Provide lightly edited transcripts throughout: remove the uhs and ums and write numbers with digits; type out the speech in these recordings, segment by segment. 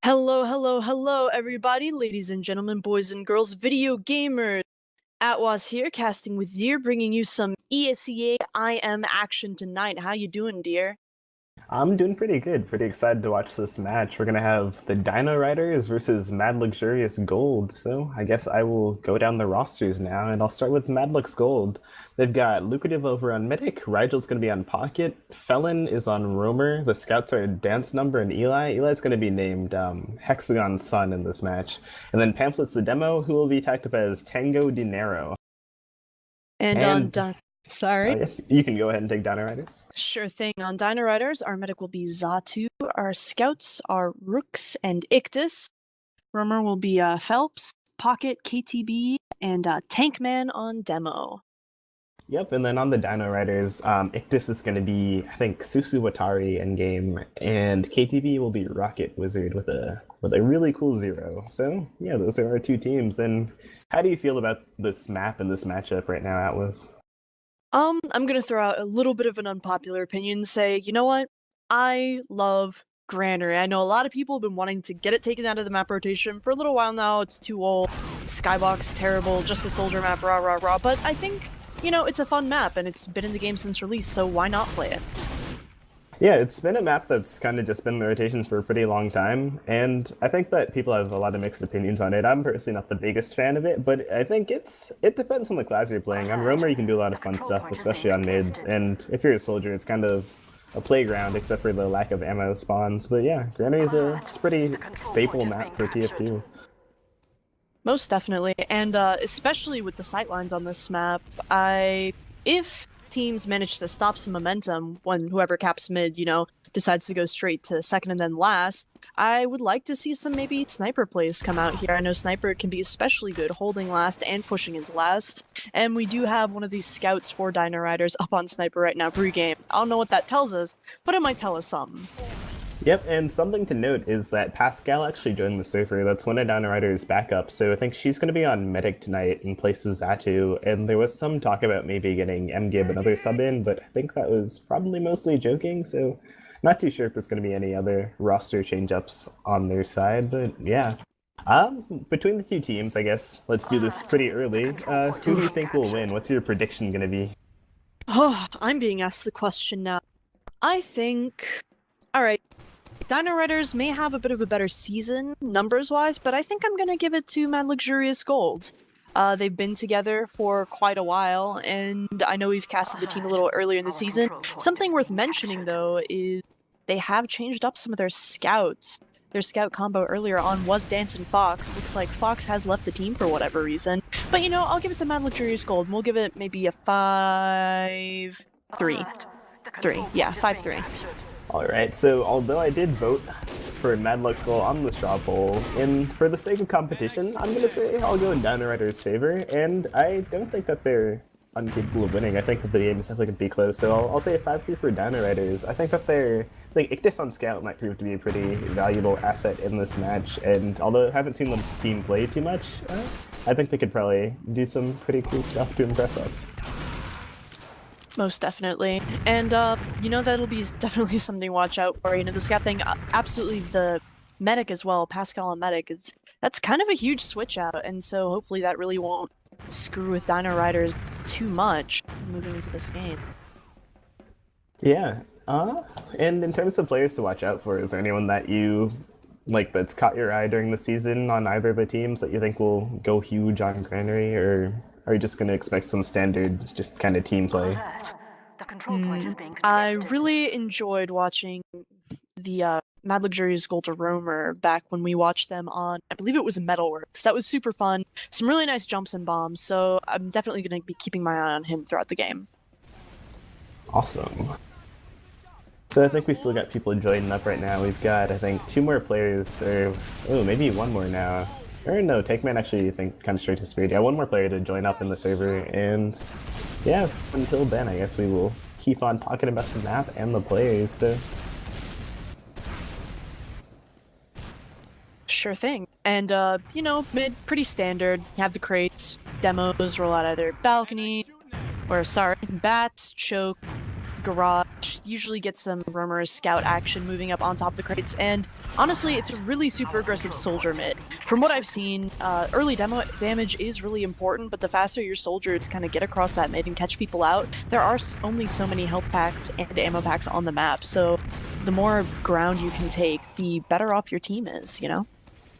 Hello, hello, hello, everybody, ladies and gentlemen, boys and girls, video gamers. Atwas here, casting with Deer, bringing you some ESEA-IM action tonight. How you doing, dear? I'm doing pretty good. Pretty excited to watch this match. We're gonna have the Dino Riders versus Mad Luxurious Gold. So I guess I will go down the rosters now, and I'll start with Mad Lux Gold. They've got Lucrative over on Mythic. Rigel's gonna be on Pocket. Felon is on Roamer. The Scouts are Dance Number and Eli. Eli's gonna be named Hexagon Sun in this match. And then Pamphlet's the demo, who will be tagged up as Tango Dinero. And on And sorry. yeah, you can go ahead and take Dino Riders. Sure thing. On Dino Riders, our medic will be Zatu. Our scouts are Rooks and Ictus. Roamer will be Phelps, Pocket, KTB, and Tankman on demo. Yep, and then on the Dino Riders, Ictus is going to be, I think, Susu Watari in game, and KTB will be Rocket Wizard with a really cool zero. So yeah, those are our two teams. And how do you feel about this map and this matchup right now, Atlas? I'm gonna throw out a little bit of an unpopular opinion, say, you know what? I love Granary. I know a lot of people have been wanting to get it taken out of the map rotation for a little while now. It's too old. Skybox, terrible, just a soldier map, rah rah rah. But I think, you know, it's a fun map and it's been in the game since release, so why not play it? Yeah, it's been a map that's kind of just been in the rotations for a pretty long time, and I think that people have a lot of mixed opinions on it. I'm personally not the biggest fan of it, but I think it depends on the class you're playing. On Roamer, you can do a lot of fun stuff, especially on mids, and if you're a soldier, it's kind of a playground, except for the lack of ammo spawns. But yeah, Granary is it's a pretty staple map for TF2. Most definitely, and especially with the sightlines on this map, if teams manage to stop some momentum when whoever caps mid, you know, decides to go straight to second and then last, I would like to see some maybe sniper plays come out here. I know sniper can be especially good holding last and pushing into last, and we do have one of these scouts for Dino Riders up on sniper right now pre-game. I don't know what that tells us, but it might tell us something. Yep, and something to note is that Pascal actually joined the server. That's one of Dino Rider's backups, so I think she's going to be on Medic tonight in place of Zatu, and there was some talk about maybe getting MGib another sub in, but I think that was probably mostly joking, so not too sure if there's going to be any other roster change-ups on their side, but yeah. Between the two teams, I guess, let's do this pretty early. Who do you think will win? What's your prediction going to be? Oh, I'm being asked the question now. I think... Alright, Dino Riders may have a bit of a better season, numbers-wise, but I think I'm gonna give it to Mad Luxurious Gold. They've been together for quite a while, and I know we've casted the team a little earlier in the season. Something worth mentioning, though, is they have changed up some of their scouts. Their scout combo earlier on was Dance and Fox. Looks like Fox has left the team for whatever reason. But, you know, I'll give it to Mad Luxurious Gold. We'll give it maybe a 5-3. 3. Yeah, 5-3. Alright, so although I did vote for Mad Lux Gold on the straw poll, and for the sake of competition, I'm gonna say I'll go in Dino Rider's favor, and I don't think that they're incapable of winning. I think that the game is definitely gonna be close, so I'll say a 5-3 for Dino Riders. I think that I think Ictus on Scout might prove to be a pretty valuable asset in this match, and although I haven't seen the team play too much, I think they could probably do some pretty cool stuff to impress us. Most definitely. And, you know, that'll be definitely something to watch out for. You know, the scout thing, absolutely the medic as well, Pascal and medic, that's kind of a huge switch out, and so hopefully that really won't screw with Dino Riders too much moving into this game. Yeah. And in terms of players to watch out for, is there anyone that you like that's caught your eye during the season on either of the teams that you think will go huge on Granary, or are you just going to expect some standard, just kind of team play? I really enjoyed watching the Mad Luxurious Gold Roamer back when we watched them on, I believe it was Metalworks. That was super fun. Some really nice jumps and bombs, so I'm definitely going to be keeping my eye on him throughout the game. Awesome. So I think we still got people joining up right now. We've got, I think, 2 more players, or maybe 1 more now. Or no, Tankman actually, I think, kind of straight to speed. Yeah, 1 more player to join up in the server, and yes, until then, I guess we will keep on talking about the map and the players, so... Sure thing. And, you know, mid, pretty standard. You have the crates, demos roll out either balcony, or sorry, bats, choke, garage, usually get some roamer scout action moving up on top of the crates, and honestly, it's a really super aggressive soldier mid. From what I've seen, early demo damage is really important, but the faster your soldiers kind of get across that mid and catch people out, there are only so many health packs and ammo packs on the map, so the more ground you can take, the better off your team is, you know?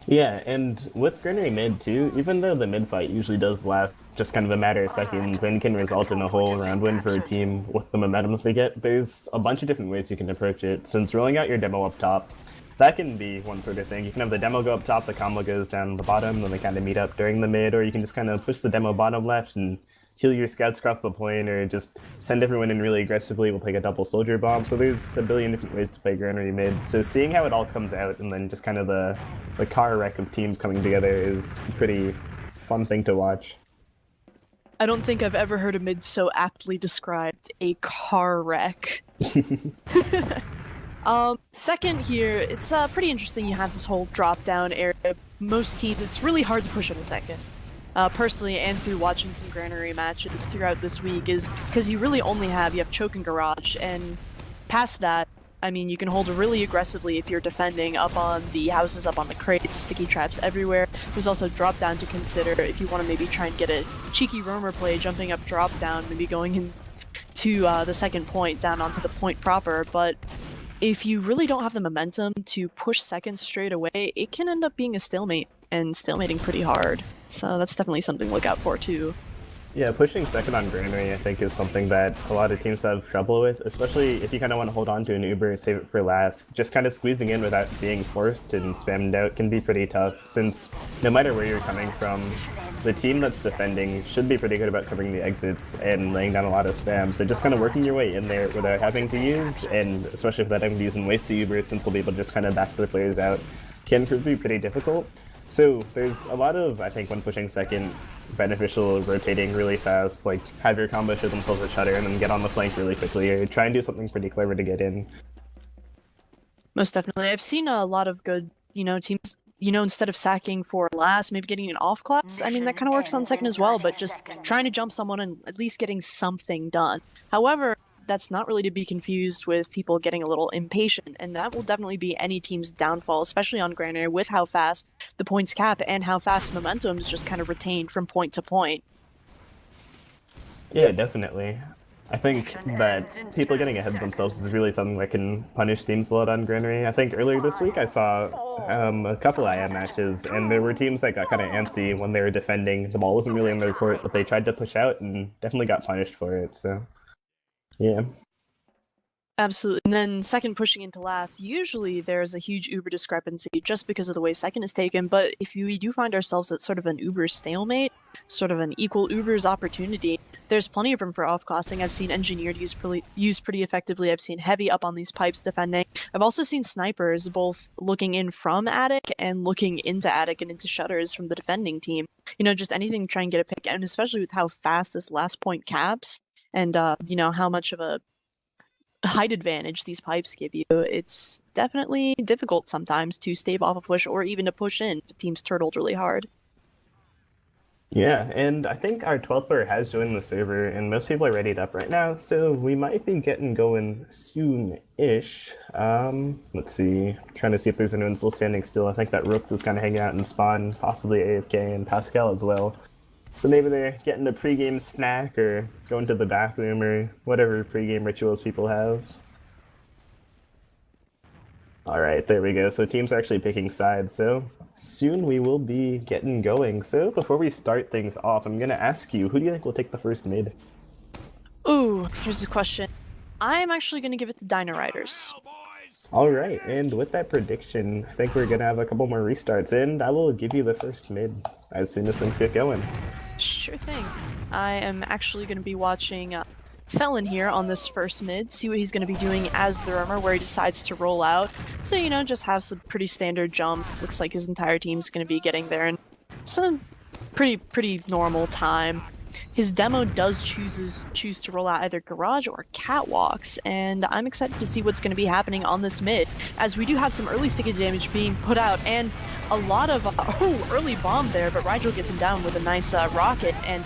Yeah, and with Granary mid too, even though the mid fight usually does last just kind of a matter of seconds and can result in a whole round win for a team with the momentum that they get, there's a bunch of different ways you can approach it. Since rolling out your demo up top, that can be one sort of thing. You can have the demo go up top, the combo goes down the bottom, then they kind of meet up during the mid, or you can just kind of push the demo bottom left and heal your scouts across the point, or just send everyone in really aggressively. We'll take a double soldier bomb. So there's a billion different ways to play Granary mid. So seeing how it all comes out, and then just kind of the car wreck of teams coming together is a pretty fun thing to watch. I don't think I've ever heard a mid so aptly described, a car wreck. Second here, it's pretty interesting you have this whole drop-down area. Most teams, it's really hard to push in a second. Personally, and through watching some Granary matches throughout this week, is because you really only you have choke and garage, and past that, I mean, you can hold really aggressively if you're defending up on the houses, up on the crates, sticky traps everywhere. There's also drop down to consider if you want to maybe try and get a cheeky roamer play, jumping up drop down, maybe going in to the second point, down onto the point proper, but if you really don't have the momentum to push second straight away, it can end up being a stalemate, and stalemating pretty hard. So that's definitely something to look out for too. Yeah, pushing second on Granary I think is something that a lot of teams have trouble with, especially if you kind of want to hold on to an Uber, save it for last. Just kind of squeezing in without being forced and spammed out can be pretty tough, since no matter where you're coming from, the team that's defending should be pretty good about covering the exits and laying down a lot of spam. So just kind of working your way in there without having to use, and especially without having to use and waste the Ubers, since they'll be able to just kind of back the players out, can prove to be pretty difficult. So there's a lot of, I think, when pushing second, beneficial rotating really fast, like have your combo show themselves a shutter and then get on the flank really quickly, or try and do something pretty clever to get in. Most definitely. I've seen a lot of good, teams, instead of sacking for last, maybe getting an off class. I mean, that kind of works on second as well, but just trying to jump someone and at least getting something done. However, that's not really to be confused with people getting a little impatient, and that will definitely be any team's downfall, especially on Granary, with how fast the points cap and how fast momentum is just kind of retained from point to point. Yeah, definitely. I think that people getting ahead of themselves is really something that can punish teams a lot on Granary. I think earlier this week I saw a couple IM matches, and there were teams that got kind of antsy when they were defending. The ball wasn't really in their court, but they tried to push out and definitely got punished for it, so yeah. Absolutely. And then second pushing into last, usually there's a huge Uber discrepancy just because of the way second is taken, but if we do find ourselves at sort of an Uber stalemate, sort of an equal Uber's opportunity, there's plenty of room for off-classing. I've seen engineered used pretty effectively. I've seen heavy up on these pipes defending. I've also seen snipers both looking in from attic and looking into attic and into shutters from the defending team. Just anything to try and get a pick, and especially with how fast this last point caps, and how much of a height advantage these pipes give you, it's definitely difficult sometimes to stave off a push or even to push in if the team's turtled really hard. Yeah, and I think our 12th player has joined the server, and most people are readied up right now, so we might be getting going soon-ish. Let's see, trying to see if there's anyone still standing still. I think that Rooks is kind of hanging out in spawn, possibly AFK and Pascal as well. So maybe they're getting a pregame snack or going to the bathroom or whatever pregame rituals people have. Alright, there we go. So teams are actually picking sides, so soon we will be getting going. So before we start things off, I'm going to ask you, who do you think will take the first mid? Ooh, here's the question. I'm actually going to give it to Dino Riders. Alright, and with that prediction, I think we're going to have a couple more restarts, and I will give you the first mid as soon as things get going. Sure thing. I am actually going to be watching Felon here on this first mid, see what he's going to be doing as the roamer, where he decides to roll out. So, just have some pretty standard jumps. Looks like his entire team's going to be getting there in some pretty normal time. His demo does choose to roll out either garage or catwalks, and I'm excited to see what's going to be happening on this mid, as we do have some early sticky damage being put out, and a lot of early bomb there, but Rigel gets him down with a nice rocket, and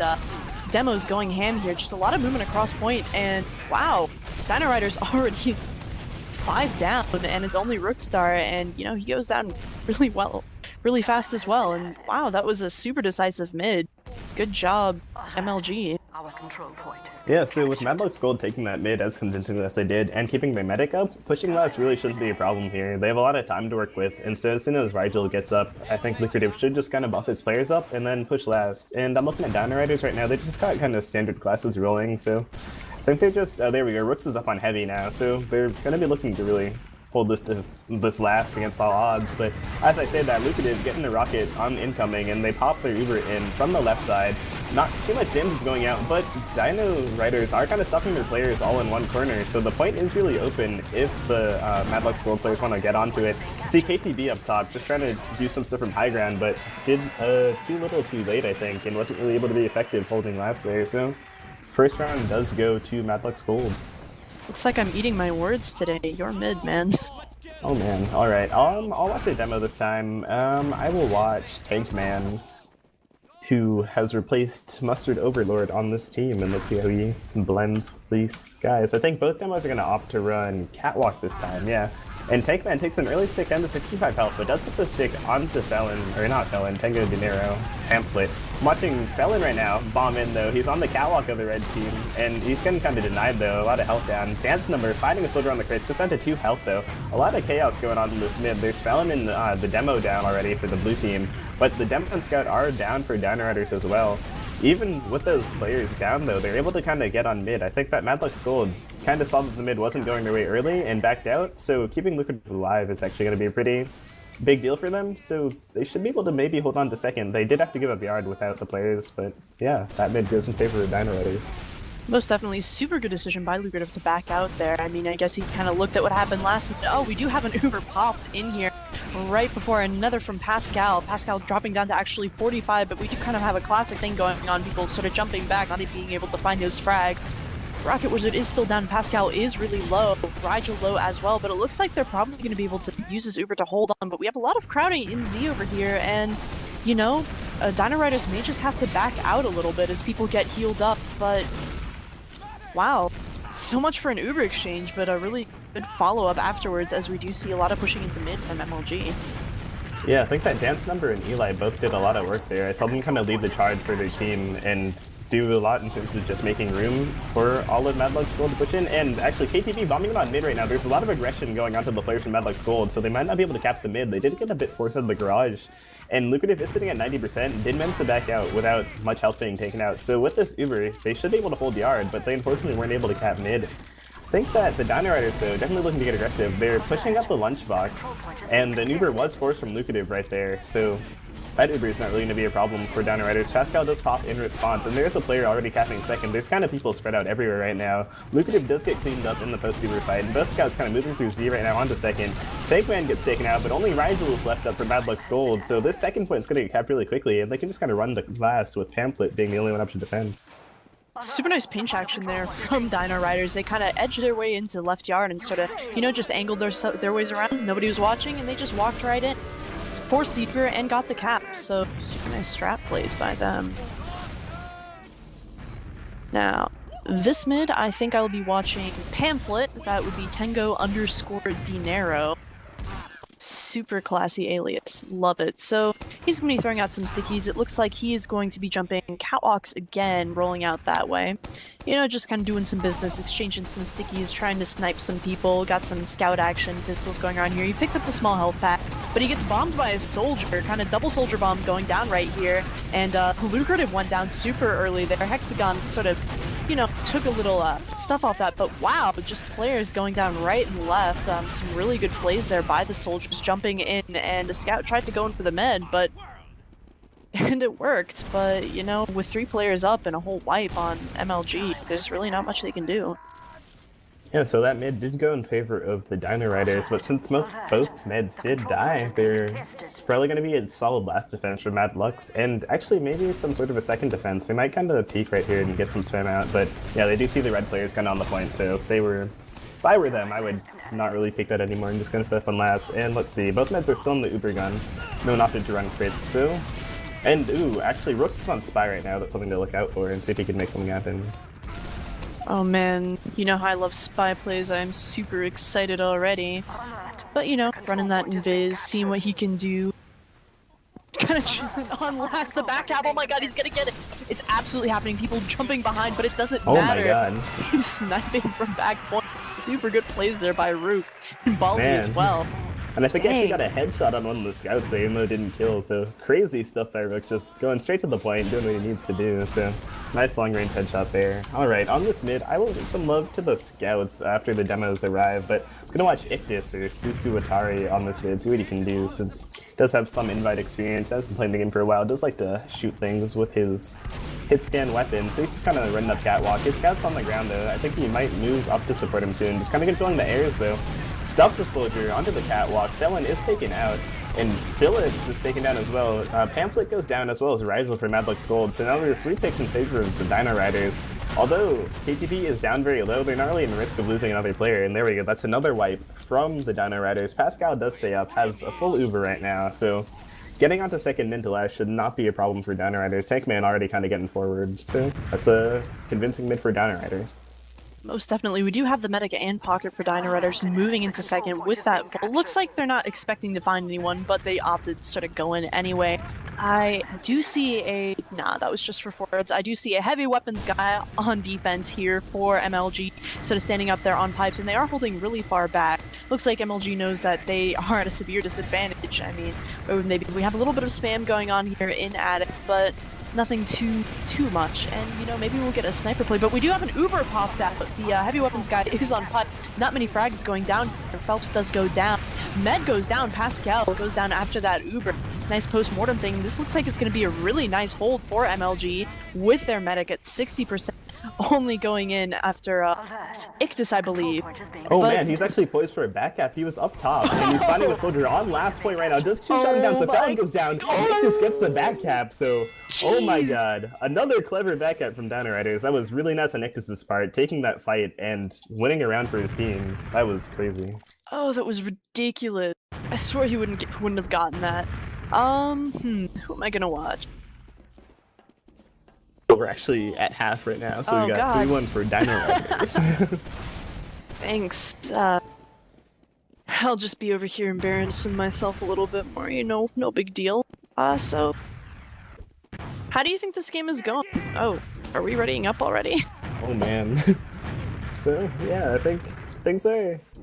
Demo's going ham here. Just a lot of movement across point, and wow, Dino Rider's already 5 down, and it's only Rookstar, and you know, he goes down really well, really fast as well. And wow, that was a super decisive mid. Good job, MLG. Our control point is Yeah, so with Madluck's Gold taking that mid as convincingly as they did, and keeping their medic up, pushing last really shouldn't be a problem here. They have a lot of time to work with, and so as soon as Rigel gets up, I think Lucrative should just kind of buff his players up and then push last. And I'm looking at Dino Riders right now, they just got kind of standard classes rolling, so I think they're just, there we go, Rooks is up on heavy now, so they're going to be looking to really hold this last against all odds. But as I say that, Lucrative getting the rocket on incoming, and they pop their Uber in from the left side. Not too much damage is going out, but Dino Riders are kind of stuffing their players all in one corner, so the point is really open if the Madluck's Gold players want to get onto it. See KTB up top, just trying to do some stuff from high ground, but did too little too late, I think, and wasn't really able to be effective holding last there, so first round does go to Madluck's Gold. Looks like I'm eating my words today. You're mid, man. Oh man, alright, I'll watch a demo this time. I will watch Tankman, who has replaced Mustard Overlord on this team, and let's see how he blends with these guys. I think both demos are going to opt to run Catwalk this time, yeah. And Tankman takes an early stick down to 65 health, but does put the stick onto Felon, or not Felon, Tango Dinero, Pamphlet. I'm watching Felon right now bomb in though. He's on the catwalk of the red team, and he's getting kind of denied though. A lot of health down. Dance Number fighting a soldier on the crates, goes down to 2 health though. A lot of chaos going on in this mid. There's Felon and the demo down already for the blue team, but the demo and scout are down for Dino Riders as well. Even with those players down though, they're able to kind of get on mid. I think that Madluck's Gold kind of saw that the mid wasn't going their way early and backed out, so keeping Lucrative alive is actually going to be a pretty big deal for them, so they should be able to maybe hold on to second. They did have to give up yard without the players, but yeah, that mid goes in favor of Dino Riders. Most definitely super good decision by Lucrative to back out there. I mean, I guess he kind of looked at what happened last minute. Oh, we do have an Uber popped in here right before another from Pascal. Pascal dropping down to actually 45, but we do kind of have a classic thing going on. People sort of jumping back, not being able to find those frags. Rocket Wizard is still down. Pascal is really low. Rigel low as well, but it looks like they're probably going to be able to use this Uber to hold on. But we have a lot of crowding in Z over here, and you know, Dino Riders may just have to back out a little bit as people get healed up, but wow, so much for an Uber exchange, but a really good follow-up afterwards as we do see a lot of pushing into mid from MLG. Yeah, I think that Dance Number and Eli both did a lot of work there. I saw them kind of lead the charge for their team and do a lot in terms of just making room for all of Madluck's Gold to push in, and actually KTB bombing them on mid right now. There's a lot of aggression going on to the players from Madluck's Gold, so they might not be able to cap the mid. They did get a bit forced out of the garage, and Lucrative is sitting at 90%, did manage to back out without much health being taken out. So with this Uber, they should be able to hold yard, but they unfortunately weren't able to cap mid. I think that the Dino Riders, though, definitely looking to get aggressive. They're pushing up the lunchbox, and an Uber was forced from Lucrative right there, so that Uber is not really going to be a problem for Dino Riders. Pascal does pop in response, and there's a player already capping second. There's kind of people spread out everywhere right now. Lucrative does get cleaned up in the post-Uber fight, and Pascal's kind of moving through Z right now onto second. Tankman gets taken out, but only Rigel is left up for Madluck's Gold, so this second point is going to get capped really quickly, and they can just kind of run to last with Pamphlet being the only one up to defend. Super nice pinch action there from Dino Riders. They kind of edged their way into left yard and sort of, you know, just angled their ways around. Nobody was watching, and they just walked right in. Forced Seeker and got the cap, so super nice strat plays by them. Now, this mid, I think I will be watching Pamphlet. That would be Tango_Dinero. Super classy alias. Love it. So he's going to be throwing out some stickies. It looks like he is going to be jumping catwalks again, rolling out that way. You know, just kind of doing some business, exchanging some stickies, trying to snipe some people. Got some scout action, pistols going on here. He picks up the small health pack, but he gets bombed by a soldier. Kind of double soldier bomb going down right here. And Lucrative went down super early there. Hexagon sort of, you know, took a little stuff off that, but wow, just players going down right and left. Some really good plays there by the soldiers jumping in, and the scout tried to go in for the med, but and it worked. But you know, with 3 players up and a whole wipe on MLG, there's really not much they can do. Yeah, so that mid did go in favor of the Dino Riders, but since both meds did die, there's probably going to be a solid last defense for Madluck's, and actually maybe some sort of a second defense. They might kind of peek right here and get some spam out, but yeah, they do see the red players kind of on the point, so if I were them, I would not really peek that anymore. I'm just going to step on last, and let's see, both meds are still in the Uber gun. No one opted to run crits, so And ooh, actually Rooks is on Spy right now. That's something to look out for and see if he can make something happen. Oh man, you know how I love spy plays, I'm super excited already. But you know, running that invis, seeing what he can do. Kind of chilling on last, the back cap, oh my god, he's gonna get it! It's absolutely happening, people jumping behind, but it doesn't matter. Oh my god. He's sniping from back point. Super good plays there by Rook. Ballsy as well. And I think he actually got a headshot on one of the scouts there, even though it didn't kill, so crazy stuff by Rook's, just going straight to the point, doing what he needs to do, so nice long-range headshot there. Alright, on this mid, I will give some love to the scouts after the demos arrive, but I'm gonna watch Ictus or Susu Atari on this mid, see what he can do, since he does have some invite experience, has been playing the game for a while, does like to shoot things with his hit scan weapon, so he's just kind of running up catwalk. His scout's on the ground though, I think he might move up to support him soon, just kind of controlling the airs though. Stuffs the soldier onto the catwalk, Felon is taken out, and Phillips is taken down as well. Pamphlet goes down as well as Rigel for Madlux Gold, so now there's 3 picks in favor of the Dino Riders. Although KTP is down very low, they're not really in risk of losing another player, and there we go, that's another wipe from the Dino Riders. Pascal does stay up, has a full Uber right now, so getting onto second mid to last should not be a problem for Dino Riders. Tankman already kind of getting forward, so that's a convincing mid for Dino Riders. Most definitely. We do have the medic and pocket for Dino Riders moving into second with that. It looks like they're not expecting to find anyone, but they opted to sort of go in anyway. I do see a... Nah, that was just for forwards. I do see a heavy weapons guy on defense here for MLG, sort of standing up there on pipes, and they are holding really far back. Looks like MLG knows that they are at a severe disadvantage. I mean, maybe we have a little bit of spam going on here in Attic, but nothing too much, and you know, maybe we'll get a sniper play, but we do have an Uber popped out. The heavy weapons guy is on putt. Not many frags going down. Phelps does go down. Med goes down. Pascal goes down after that Uber. Nice post-mortem thing. This looks like it's going to be a really nice hold for MLG with their medic at 60%. Only going in after Ictus, I believe. Oh man, he's actually poised for a back cap. He was up top, and he's finding a soldier on last point right now. Does 2 shot him down, so Felon goes down. Ictus gets the back cap, so oh my god. Another clever back cap from Dino Riders. That was really nice on Ictus' part, taking that fight and winning a round for his team. That was crazy. Oh, that was ridiculous. I swear he wouldn't have gotten that. Who am I gonna watch? We're actually at half right now, so we got 3-1 for Dino Riders. Thanks. I'll just be over here embarrassing myself a little bit more, you know, no big deal. So... How do you think this game is going? Oh, are we readying up already? Oh man. So, yeah, I think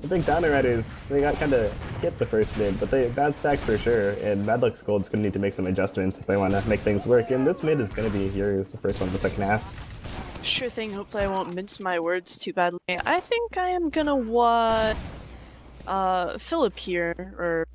Dino Riders, they got kind of hit the first mid, but they bounced back for sure, and Madlux Gold's going to need to make some adjustments if they want to make things work, and this mid is going to be yours, the first one in the second half. Sure thing, hopefully I won't mince my words too badly. I think I am gonna watch Philip here, or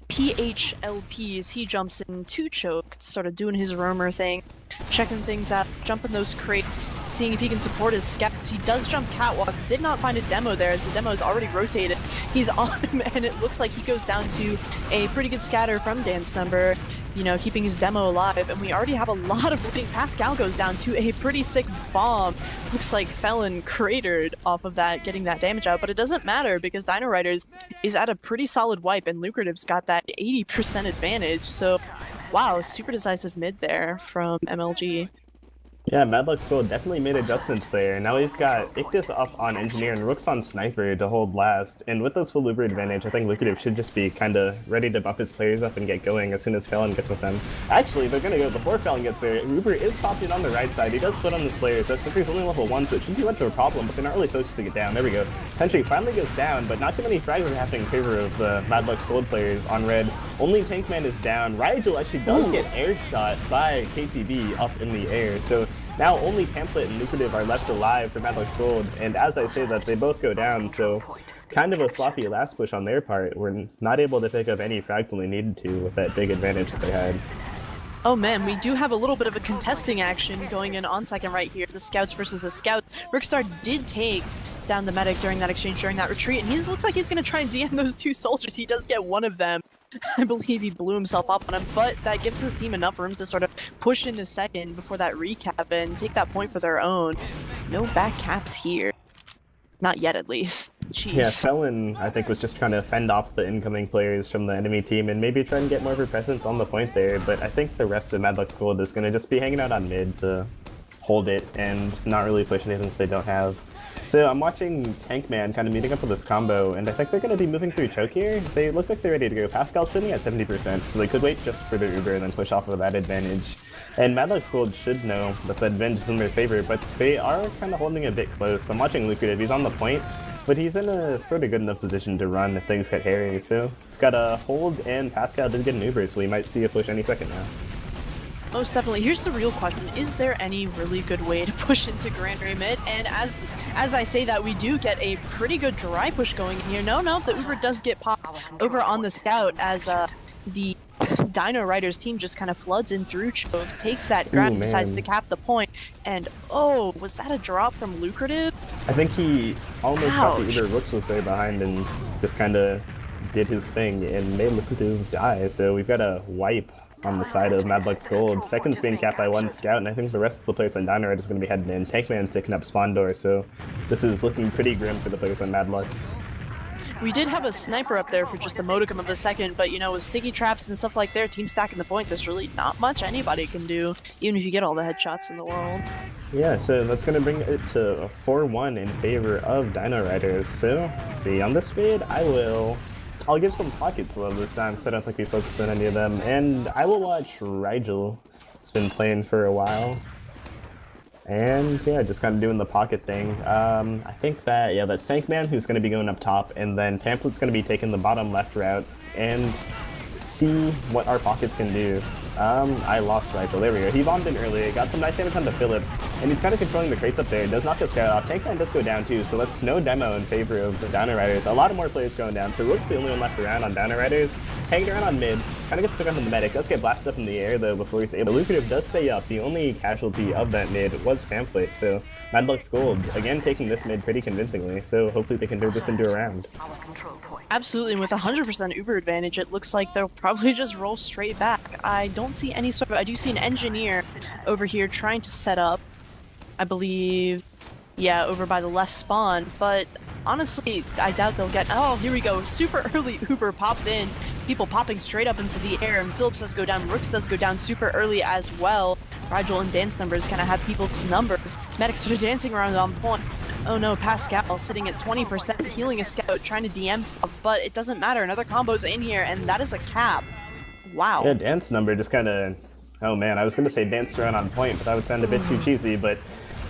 PHLP, as he jumps in 2 choked, sort of doing his roamer thing, checking things out, jumping those crates, seeing if he can support his scouts. He does jump catwalk, did not find a demo there as the demo is already rotated. He's on him, and it looks like he goes down to a pretty good scatter from Dance Number, you know, keeping his demo alive, and we already have a lot of looting. Pascal goes down to a pretty sick bomb. Looks like Felon cratered off of that, getting that damage out, but it doesn't matter because Dino Riders is at a pretty solid wipe, and Lucrative's got that 80% advantage, so wow, super decisive mid there from MLG. Yeah, Madlux Gold definitely made adjustments there. Now we've got Ictus up on Engineer and Rook's on Sniper to hold last, and with this full Uber advantage, I think Lucrative should just be kind of ready to buff his players up and get going as soon as Felon gets with them. Actually, they're going to go before Felon gets there. Uber is popped in on the right side. He does split on his players. That Sniper's only level 1, so it shouldn't be much of a problem, but they're not really focusing it down. There we go. Sentry finally goes down, but not too many frags are happening in favor of the Madlux Gold players on red. Only Tankman is down. Rigel actually does get air shot by KTB up in the air, so now only Pamphlet and Lucrative are left alive for Madlux Gold, and as I say that, they both go down, so kind of a sloppy last push on their part. We're not able to pick up any frag when they needed to with that big advantage that they had. Oh man, we do have a little bit of a contesting action going in on second right here. The scouts versus the scout. Rookstar did take down the medic during that exchange, during that retreat, and he looks like he's going to try and DM those 2 soldiers. He does get one of them. I believe he blew himself up on him, but that gives his team enough room to sort of push into second before that recap and take that point for their own. No back caps here. Not yet, at least. Jeez. Yeah, Felon, I think, was just trying to fend off the incoming players from the enemy team and maybe try and get more of a presence on the point there, but I think the rest of Mad Luck's Gold is going to just be hanging out on mid to hold it and not really push anything that they don't have. So I'm watching Tankman kind of meeting up with this combo, and I think they're going to be moving through choke here. They look like they're ready to go. Pascal's sitting at 70%, so they could wait just for their Uber and then push off of that advantage. And Mad Luck's Gold should know that the advantage is in their favor, but they are kind of holding a bit close. I'm watching Lucrative. He's on the point, but he's in a sort of good enough position to run if things get hairy. So we've got a hold, and Pascal did get an Uber, so we might see a push any second now. Most definitely. Here's the real question. Is there any really good way to push into Grand Ray mid? And as I say that, we do get a pretty good dry push going in here. No, the Uber does get popped over on the scout as the Dino Riders team just kind of floods in through choke, takes that grab, and decides to cap the point. And oh, was that a drop from Lucrative? I think he almost got the Uber. Rooks was there behind and just kind of did his thing and made Lucrative die. So we've got a wipe on the side of Mad Luck's Gold. Second's being capped by one scout, and I think the rest of the players on Dino Riders are going to be heading in. Tankman's taking up spawn door, so this is looking pretty grim for the players on Mad Luck's. We did have a sniper up there for just a modicum of a second, but you know, with sticky traps and stuff like that, team stacking the point, there's really not much anybody can do, even if you get all the headshots in the world. Yeah, so that's going to bring it to a 4-1 in favor of Dino Riders. So, let's see, on this vid, I'll give some pockets love this time because I don't think we focused on any of them. And I will watch Rigel. It's been playing for a while. And yeah, just kind of doing the pocket thing. I think that, yeah, that's Tankman who's going to be going up top. And then Pamphlet's going to be taking the bottom left route. And see what our pockets can do. I lost Rigel. There we go. He bombed in early, got some nice damage on the Phillips, and he's kind of controlling the crates up there. Does knock the scout off. Tankman does go down too, so that's no demo in favor of the Dino Riders. A lot of more players going down, so Rook's the only one left around on Dino Riders. Hanging around on mid, kind of gets picked up on the medic. Does get blasted up in the air though before he's able. Lucrative does stay up. The only casualty of that mid was Pamphlet, so Mad Luck's Gold, again taking this mid pretty convincingly, so hopefully they can turn this into a round. Absolutely, and with 100% Uber advantage, it looks like they'll probably just roll straight back. I don't see any sort of... I do see an engineer over here trying to set up, I believe, yeah, over by the left spawn, but honestly, I doubt they'll get... Oh, here we go. Super early Uber popped in. People popping straight up into the air, and Phillips does go down. Rooks does go down super early as well. Rigel and dance numbers kind of have people's numbers. Medics are dancing around on point. Oh no, Pascal sitting at 20%, healing a scout, trying to DM stuff, but it doesn't matter. Another combo's in here, and that is a cap. Wow. Yeah, dance number just kind of... Oh man, I was going to say danced around on point, but that would sound a bit too cheesy, but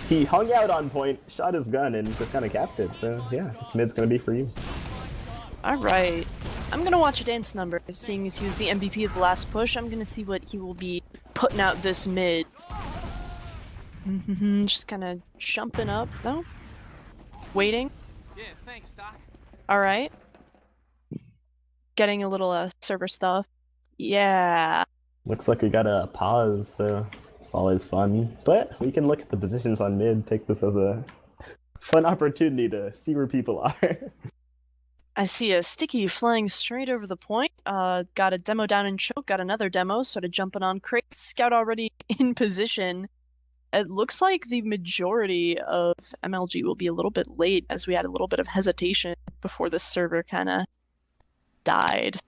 he hung out on point, shot his gun, and just kind of capped it. So yeah, this mid's going to be for you. Alright. I'm gonna watch a dance number, seeing as he was the MVP of the last push. I'm gonna see what he will be putting out this mid. Just kind of jumping up, no? Waiting. Yeah, thanks, Doc. Alright. Getting a little server stuff. Yeah. Looks like we got a pause, so it's always fun. But we can look at the positions on mid, take this as a fun opportunity to see where people are. I see a Sticky flying straight over the point. Got a demo down in choke, got another demo, sort of jumping on crates. Scout already in position. It looks like the majority of MLG will be a little bit late, as we had a little bit of hesitation before the server kind of died,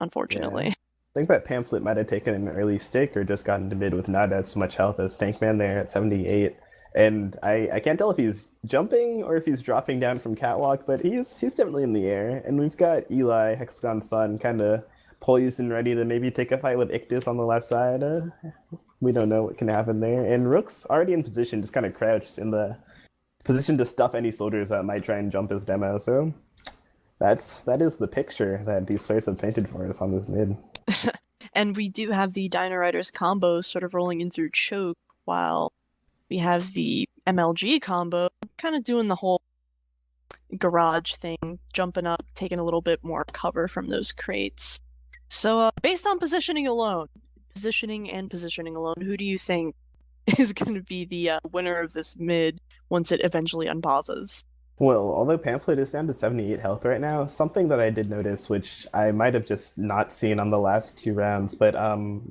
unfortunately. Yeah. I think that Pamphlet might have taken an early stick or just gotten to mid with not as much health as Tankman there at 78. And I can't tell if he's jumping or if he's dropping down from catwalk, but he's definitely in the air. And we've got Eli, Hexagon Sun, kind of poised and ready to maybe take a fight with Ictus on the left side. We don't know what can happen there. And Rook's already in position, just kind of crouched in the position to stuff any soldiers that might try and jump his demo. So that is the picture that these players have painted for us on this mid. And we do have the Dino Riders combo sort of rolling in through choke, while we have the MLG combo kind of doing the whole garage thing, jumping up, taking a little bit more cover from those crates. So based on positioning alone, positioning alone, who do you think is going to be the winner of this mid once it eventually unpauses? Well, although Pamphlet is down to 78 health right now, something that I did notice, which I might have just not seen on the last two rounds, but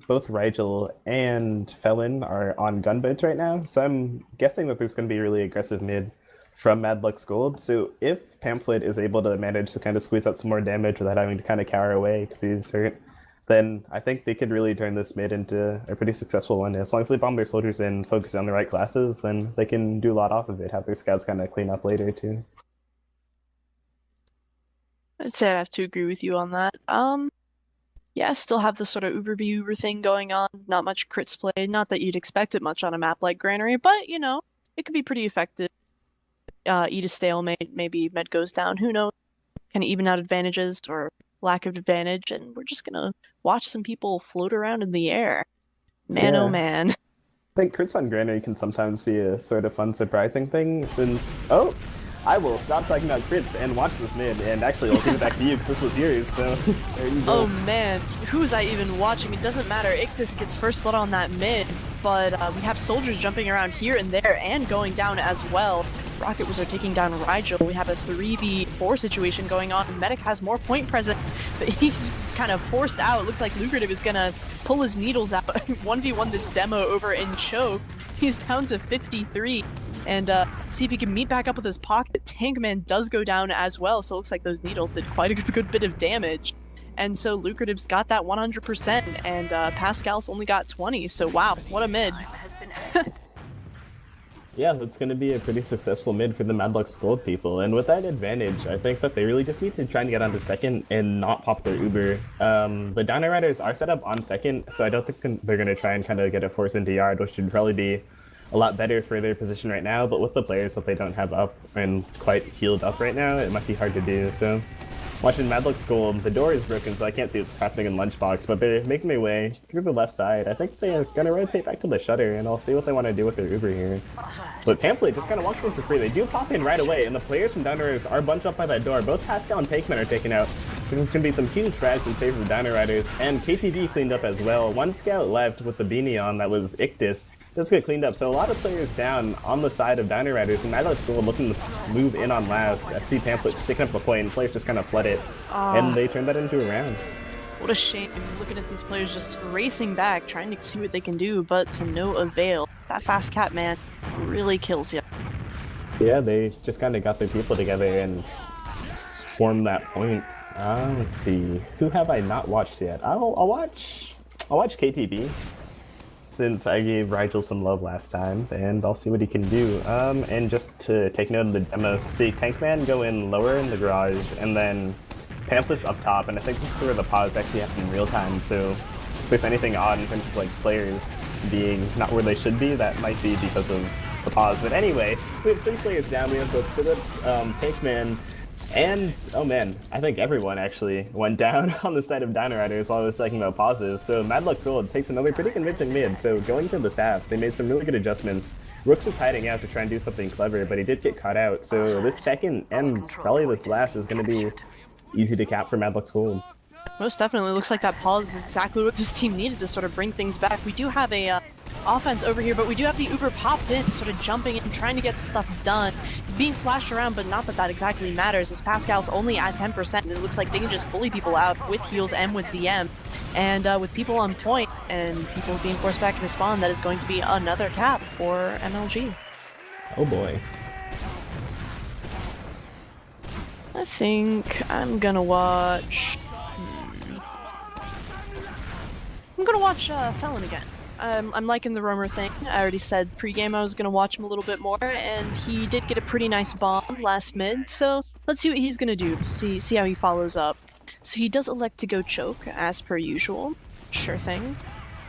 both Rigel and Felon are on gunboats right now, so I'm guessing that there's going to be a really aggressive mid from Mad Lux Gold. So if Pamphlet is able to manage to kind of squeeze out some more damage without having to kind of cower away because he's hurt, then I think they could really turn this mid into a pretty successful one. As long as they bomb their soldiers in, focus on the right classes, then they can do a lot off of it, have their scouts kind of clean up later too. I'd say I'd have to agree with you on that. Yeah, still have this sort of Uber thing going on. Not much crits play. Not that you'd expect it much on a map like Granary, but you know, it could be pretty effective. Eat a stalemate, maybe med goes down, who knows? Kind of even out advantages or lack of advantage, and we're just gonna watch some people float around in the air. Man, Yeah. oh man. I think crits on Granary can sometimes be a sort of fun, surprising thing since... Oh! I will stop talking about crits and watch this mid, and actually I'll give it back to you because this was yours, so there you go. Oh man, who's I even watching? It doesn't matter. Ictus gets first blood on that mid, but we have soldiers jumping around here and there and going down as well. Rocket Wizard taking down Rigel. We have a 3v4 situation going on. Medic has more point present, but he's kind of forced out. It looks like Lucrative is gonna pull his needles out. 1v1 this demo over in Choke. He's down to 53. And see if he can meet back up with his pocket. Tankman does go down as well, so it looks like those needles did quite a good bit of damage. And so Lucrative's got that 100%, and Pascal's only got 20, so wow, what a mid. Yeah, that's going to be a pretty successful mid for the Mad Lux Gold people, and with that advantage, I think that they really just need to try and get onto second and not pop their Uber. The Dino Riders are set up on second, so I don't think they're going to try and kind of get a force into yard, which would probably be a lot better for their position right now, but with the players that they don't have up and quite healed up right now, it might be hard to do. So watching Mad Lux Gold, the door is broken, so I can't see what's happening in Lunchbox, but they're making their way through the left side. I think they're gonna rotate back to the shutter, and I'll see what they want to do with their Uber here. But Pamphlet just kind of walks in for free. They do pop in right away, and the players from Dino Riders are bunched up by that door. Both Pascal and Takeman are taken out. So there's gonna be some huge frags in favor of Dino Riders, and KTV cleaned up as well. One scout left with the beanie on that was Ictus. Just get cleaned up. So a lot of players down on the side of Dino Riders, and Mad Lux Gold looking to move in on last. I see Pamphlet sticking up the point, and players just kind of flood it, and they turn that into a round. What a shame, looking at these players just racing back, trying to see what they can do, but to no avail. That fast cat, man, really kills you. Yeah, they just kind of got their people together and swarmed that point. Let's see. Who have I not watched yet? I'll watch KTB. Since I gave Rigel some love last time, and I'll see what he can do. And just to take note of the demos, see Tankman go in lower in the garage, and then Pamphlets up top, and I think this is where the pause actually happen in real time, so if there's anything odd in terms of like players being not where they should be, that might be because of the pause. But anyway, we have 3 players down. We have both Phillips, Tankman, and, oh man, I think everyone actually went down on the side of Dino Riders while I was talking about pauses. So Mad Lux Gold takes another pretty convincing mid. So going to the SAF, they made some really good adjustments. Rooks was hiding out to try and do something clever, but he did get caught out. So this second and probably this last is going to be easy to cap for Mad Lux Gold. Most definitely. Looks like that pause is exactly what this team needed to sort of bring things back. We do have a offense over here, but we do have the Uber popped in, sort of jumping in, trying to get stuff done. Being flashed around, but not that that exactly matters, as Pascal's only at 10%, and it looks like they can just bully people out with heals and with DM. And with people on point, and people being forced back into spawn, that is going to be another cap for MLG. Oh boy. I think I'm gonna watch... I'm gonna watch Felon again. I'm liking the roamer thing. I already said pre-game I was gonna watch him a little bit more, and he did get a pretty nice bomb last mid, so let's see what he's gonna do, see how he follows up. So he does elect to go choke, as per usual. Sure thing.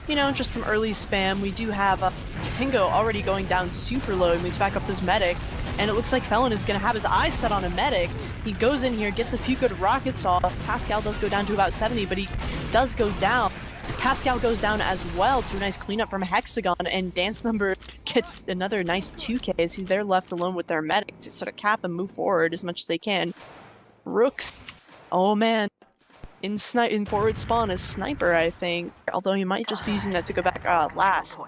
You know, just some early spam. We do have Tango already going down super low, and moves back up this medic, and it looks like Felon is gonna have his eyes set on a medic. He goes in here, gets a few good rockets off. Pascal does go down to about 70, but he does go down. Pascal goes down as well to a nice cleanup from Hexagon, and Dance Number gets another nice 2Ks. They're left alone with their medic to sort of cap and move forward as much as they can. Rooks, oh man, in forward spawn is Sniper, I think, although he might just be using that to go back last.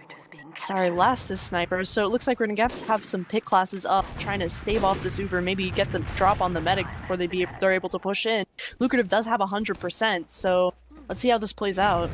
Sorry, last is Sniper, so it looks like we're gonna have some pick classes up, trying to stave off this Uber, maybe get the drop on the medic before they're able to push in. Lucrative does have 100%, so let's see how this plays out.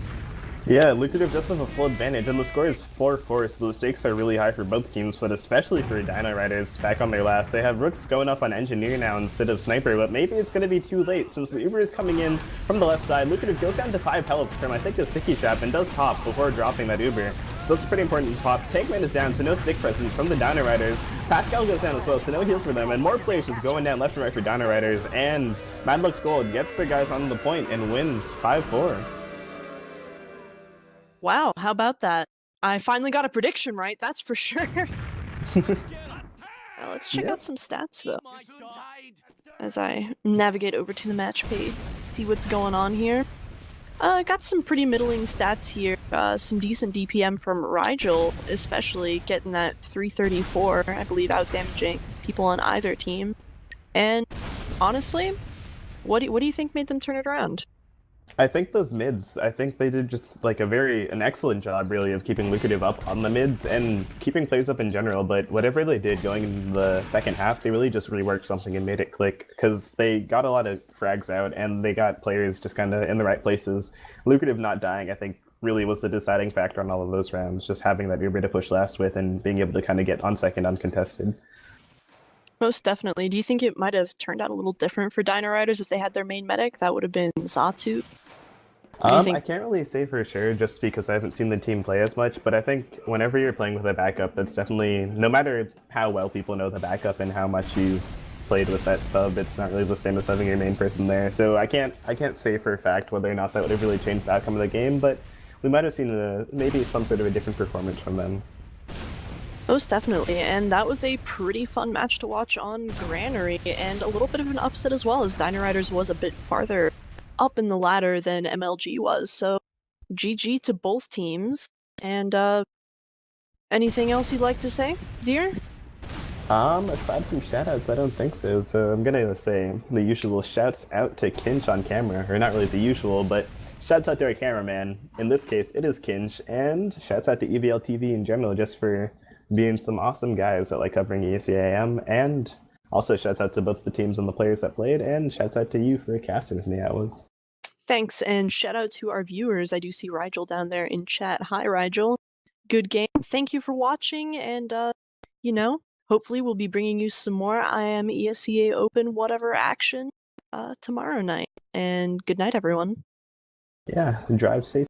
Yeah, Lucrative does have a full advantage, and the score is 4-4, so the stakes are really high for both teams, but especially for Dino Riders back on their last. They have Rooks going up on Engineer now instead of Sniper, but maybe it's going to be too late since the Uber is coming in from the left side. Lucrative goes down to 5 health from, I think, a Sticky Trap and does pop before dropping that Uber. So that's a pretty important pop. Tankman is down, so no stick presence from the Dino Riders. Pascal goes down as well, so no heals for them, and more players just going down left and right for Dino Riders, and Madlux Gold gets their guys on the point and wins 5-4. Wow, how about that? I finally got a prediction right, that's for sure. Now let's check out some stats though. As I navigate over to the match page, see what's going on here. Got some pretty middling stats here. Some decent DPM from Rigel, especially getting that 334, I believe, out damaging people on either team. And honestly, what do you think made them turn it around? I think those mids, I think they did just like an excellent job really of keeping Lucrative up on the mids and keeping players up in general, but whatever they did going in the second half, they really just reworked something and made it click because they got a lot of frags out and they got players just kind of in the right places. Lucrative not dying, I think, really was the deciding factor on all of those rounds, just having that Uber to push last with and being able to kind of get on second uncontested. Most definitely. Do you think it might have turned out a little different for Dino Riders if they had their main medic? That would have been Zatu. I can't really say for sure just because I haven't seen the team play as much, but I think whenever you're playing with a backup, that's definitely, no matter how well people know the backup and how much you've played with that sub, it's not really the same as having your main person there. So I can't say for a fact whether or not that would have really changed the outcome of the game, but we might have seen maybe some sort of a different performance from them. Most definitely, and that was a pretty fun match to watch on Granary, and a little bit of an upset as well, as Dino Riders was a bit farther up in the ladder than MLG was, so GG to both teams. And anything else you'd like to say, dear? Aside from shoutouts, I don't think so. So I'm gonna say the usual shouts out to Kinch on camera, or not really the usual, but shouts out to our cameraman. In this case, it is Kinch, and shouts out to EVL TV in general, just for being some awesome guys that like covering ESEA-IM, and also shouts out to both the teams and the players that played, and shouts out to you for casting with me. That was. Thanks, and shout out to our viewers. I do see Rigel down there in chat. Hi, Rigel. Good game. Thank you for watching, and you know, hopefully we'll be bringing you some more IM ESEA Open whatever action tomorrow night. And good night, everyone. Yeah, drive safe.